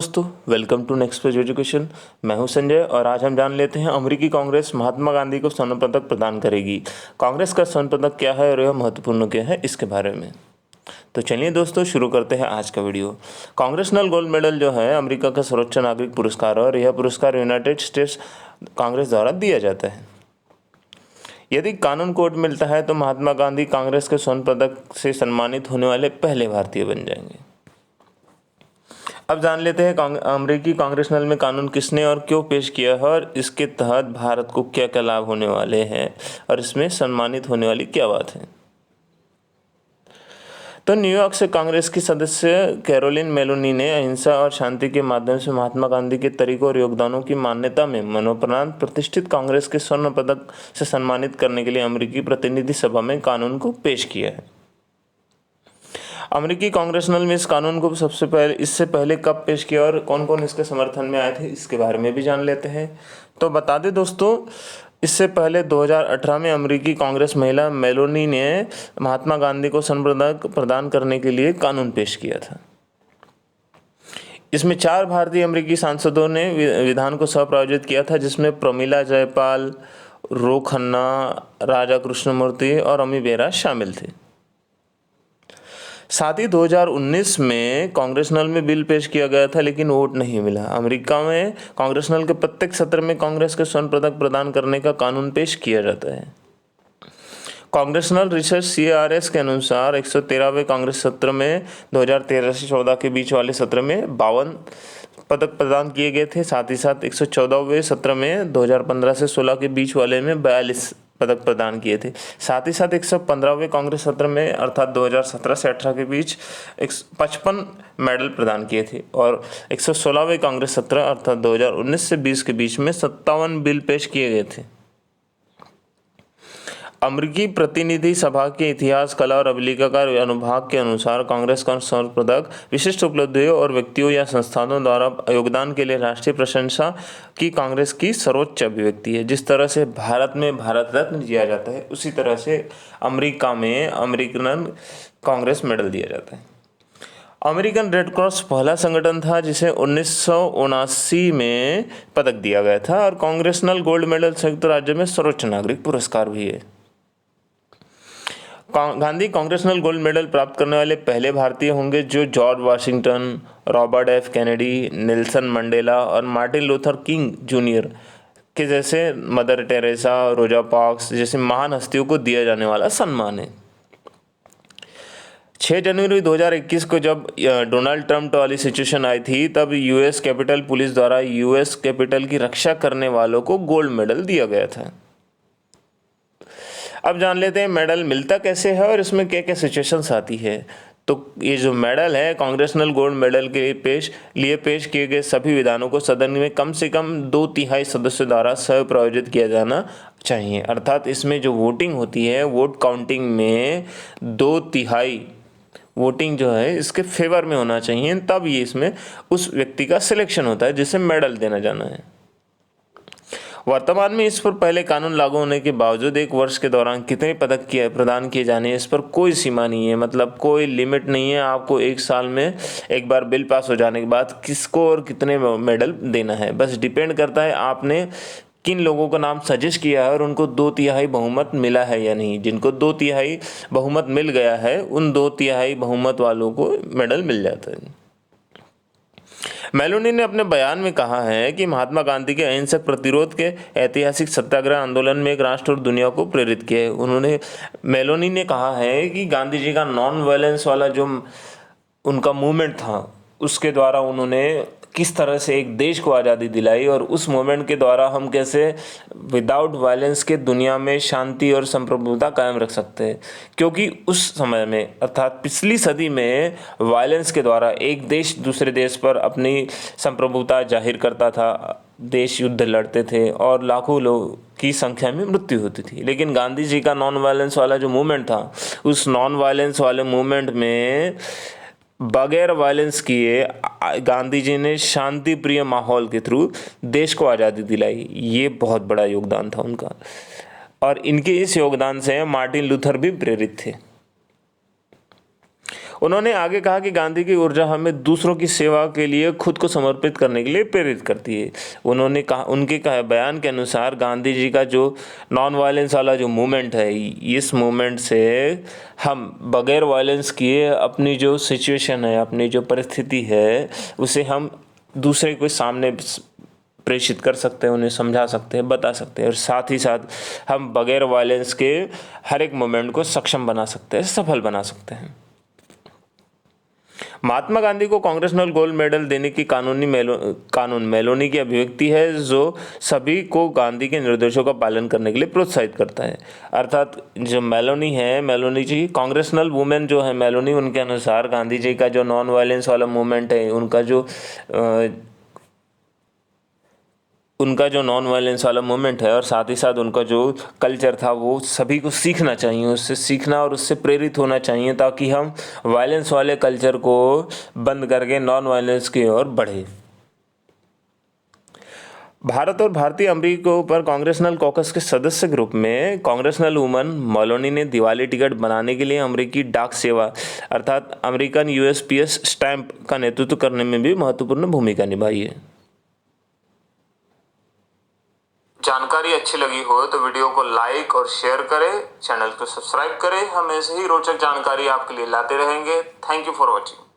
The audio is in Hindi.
दोस्तों, welcome to next page education. मैं हूं संजय और आज हम जान लेते हैं अमेरिकी कांग्रेस महात्मा गांधी को स्वर्ण पदक प्रदान करेगी। कांग्रेस का स्वर्ण पदक क्या है और यह महत्वपूर्ण क्या है, इसके बारे में। तो चलिए दोस्तों, शुरू करते हैं आज का वीडियो। कांग्रेसनल गोल्ड मेडल जो है अमेरिका का सर्वोच्च नागरिक पुरस्कार है और यह पुरस्कार यूनाइटेड स्टेट्स कांग्रेस द्वारा दिया जाता है। यदि कानून कोर्ट मिलता है तो महात्मा गांधी कांग्रेस के स्वर्ण पदक से सम्मानित होने वाले पहले भारतीय बन जाएंगे। अब जान लेते हैं अमेरिकी कांग्रेसनल में कानून किसने और क्यों पेश किया है और इसके तहत भारत को क्या क्या लाभ होने वाले हैं और इसमें सम्मानित होने वाली क्या बात है। तो न्यूयॉर्क से कांग्रेस की सदस्य कैरोलिन मेलोनी ने अहिंसा और शांति के माध्यम से महात्मा गांधी के तरीकों और योगदानों की मान्यता में मरणोपरांत प्रतिष्ठित कांग्रेस के स्वर्ण पदक से सम्मानित करने के लिए अमेरिकी प्रतिनिधि सभा में कानून को पेश किया है। अमेरिकी कांग्रेसनल में इस कानून को इससे पहले कब पेश किया और कौन कौन इसके समर्थन में आए थे, इसके बारे में भी जान लेते हैं। तो बता दें दोस्तों, इससे पहले 2018 में अमेरिकी कांग्रेस महिला मेलोनी ने महात्मा गांधी को स्वर्ण पदक प्रदान करने के लिए कानून पेश किया था। इसमें 4 भारतीय अमेरिकी सांसदों ने विधान को सह-प्रायोजित किया था, जिसमें प्रमिला जयपाल, रो खन्ना, राजा कृष्णमूर्ति और अमी बेरा शामिल थे। साथ ही 2019 में कांग्रेसनल में बिल पेश किया गया था, लेकिन वोट नहीं मिला। अमेरिका में कांग्रेसनल के प्रत्येक सत्र में कांग्रेस के स्वर्ण पदक प्रदान करने का कानून पेश किया जाता है। कांग्रेसनल रिसर्च CRS के अनुसार 113वें कांग्रेस सत्र में 2013 से 14 के बीच वाले सत्र में 52 पदक प्रदान किए गए थे। साथ ही साथ 114वें सत्र में 2015 से 16 के बीच वाले में 42 पदक प्रदान किए थे। साथ ही साथ 115वें कांग्रेस सत्र में अर्थात 2017 से 18 के बीच 55 मेडल प्रदान किए थे और 116वें कांग्रेस सत्र अर्थात 2019 से 20 के बीच में 57 बिल पेश किए गए थे। अमेरिकी प्रतिनिधि सभा के इतिहास, कला और अभिलेखागार अनुभाग के अनुसार कांग्रेस का स्वर्ण पदक विशिष्ट उपलब्धियों और व्यक्तियों या संस्थानों द्वारा योगदान के लिए राष्ट्रीय प्रशंसा की कांग्रेस की सर्वोच्च अभिव्यक्ति है। जिस तरह से भारत में भारत रत्न दिया जाता है, उसी तरह से अमेरिका में अमेरिकन कांग्रेस मेडल दिया जाता है। अमेरिकन रेड क्रॉस पहला संगठन था जिसे 1979 में पदक दिया गया था और कांग्रेसनल गोल्ड मेडल संयुक्त राज्य में सर्वोच्च नागरिक पुरस्कार भी है। गांधी कांग्रेसनल गोल्ड मेडल प्राप्त करने वाले पहले भारतीय होंगे जो George Washington, Robert F Kennedy, Nelson Mandela और मार्टिन लूथर किंग जूनियर के जैसे मदर टेरेसा, रोजा पार्क्स जैसे महान हस्तियों को दिया जाने वाला सम्मान है। 6 जनवरी 2021 को जब डोनाल्ड ट्रंप वाली सिचुएशन आई थी, तब US कैपिटल पुलिस द्वारा US कैपिटल की रक्षा करने वालों को गोल्ड मेडल दिया गया था। अब जान लेते हैं मेडल मिलता कैसे है और इसमें क्या क्या सिचुएशंस आती है। तो ये जो मेडल है, कांग्रेसनल गोल्ड मेडल के लिए पेश किए गए सभी विधानों को सदन में कम से कम 2/3 सदस्यों द्वारा सह प्रायोजित किया जाना चाहिए। अर्थात इसमें जो वोटिंग होती है, वोट काउंटिंग में 2/3 वोटिंग जो है इसके फेवर में होना चाहिए, तब ये इसमें उस व्यक्ति का सिलेक्शन होता है जिसे मेडल देना जाना है। वर्तमान में इस पर पहले कानून लागू होने के बावजूद 1 वर्ष के दौरान कितने पदक प्रदान किए जाने हैं, इस पर कोई सीमा नहीं है, मतलब कोई लिमिट नहीं है। आपको 1 साल में एक बार बिल पास हो जाने के बाद किसको और कितने मेडल देना है, बस डिपेंड करता है आपने किन लोगों का नाम सजेस्ट किया है और उनको 2/3 बहुमत मिला है या नहीं। जिनको 2/3 बहुमत मिल गया है, उन 2/3 बहुमत वालों को मेडल मिल जाता है। मेलोनी ने अपने बयान में कहा है कि महात्मा गांधी के अहिंसक प्रतिरोध के ऐतिहासिक सत्याग्रह आंदोलन में एक राष्ट्र और दुनिया को प्रेरित किया है। मेलोनी ने कहा है कि गांधी जी का नॉन वायलेंस वाला जो उनका मूवमेंट था, उसके द्वारा उन्होंने किस तरह से एक देश को आज़ादी दिलाई और उस मोमेंट के द्वारा हम कैसे विदाउट वायलेंस के दुनिया में शांति और संप्रभुता कायम रख सकते हैं। क्योंकि उस समय में अर्थात पिछली सदी में वायलेंस के द्वारा एक देश दूसरे देश पर अपनी संप्रभुता जाहिर करता था, देश युद्ध लड़ते थे और लाखों लोग की संख्या में मृत्यु होती थी। लेकिन गांधी जी का नॉन वायलेंस वाला जो मूवमेंट था, उस नॉन वायलेंस वाले मूवमेंट में बगैर वायलेंस किए गांधी जी ने शांति प्रिय माहौल के थ्रू देश को आज़ादी दिलाई। ये बहुत बड़ा योगदान था उनका और इनके इस योगदान से मार्टिन लूथर भी प्रेरित थे। उन्होंने आगे कहा कि गांधी की ऊर्जा हमें दूसरों की सेवा के लिए खुद को समर्पित करने के लिए प्रेरित करती है। उन्होंने कहा, उनके बयान के अनुसार गांधी जी का जो नॉन वायलेंस वाला जो मूवमेंट है, इस मूवमेंट से हम बगैर वायलेंस किए अपनी जो सिचुएशन है, अपनी जो परिस्थिति है, उसे हम दूसरे के सामने प्रेषित कर सकते हैं, उन्हें समझा सकते हैं, बता सकते हैं, और साथ ही साथ हम बगैर वायलेंस के हर एक मोमेंट को सक्षम बना सकते हैं, सफल बना सकते हैं। महात्मा गांधी को कांग्रेसनल गोल्ड मेडल देने की कानून मेलोनी की अभिव्यक्ति है, जो सभी को गांधी के निर्देशों का पालन करने के लिए प्रोत्साहित करता है। अर्थात जो मेलोनी है, मेलोनी जी कांग्रेसनल वुमेन जो है मेलोनी, उनके अनुसार गांधी जी का जो नॉन वायलेंस वाला मूवमेंट है, उनका जो नॉन वायलेंस वाला मूवमेंट है और साथ ही साथ उनका जो कल्चर था, वो सभी को सीखना चाहिए, उससे सीखना और उससे प्रेरित होना चाहिए, ताकि हम वायलेंस वाले कल्चर को बंद करके नॉन वायलेंस की ओर बढ़े। भारत और भारतीय अमेरिकियों पर कांग्रेसनल कॉकस के सदस्य ग्रुप में कांग्रेसनल वुमन मेलोनी ने दिवाली टिकट बनाने के लिए अमेरिकी डाक सेवा अर्थात अमेरिकन यूएसपीएस स्टैंप का नेतृत्व करने में भी महत्वपूर्ण भूमिका निभाई है। जानकारी अच्छी लगी हो तो वीडियो को लाइक और शेयर करें, चैनल को सब्सक्राइब करें। हम ऐसे ही रोचक जानकारी आपके लिए लाते रहेंगे। Thank you for watching.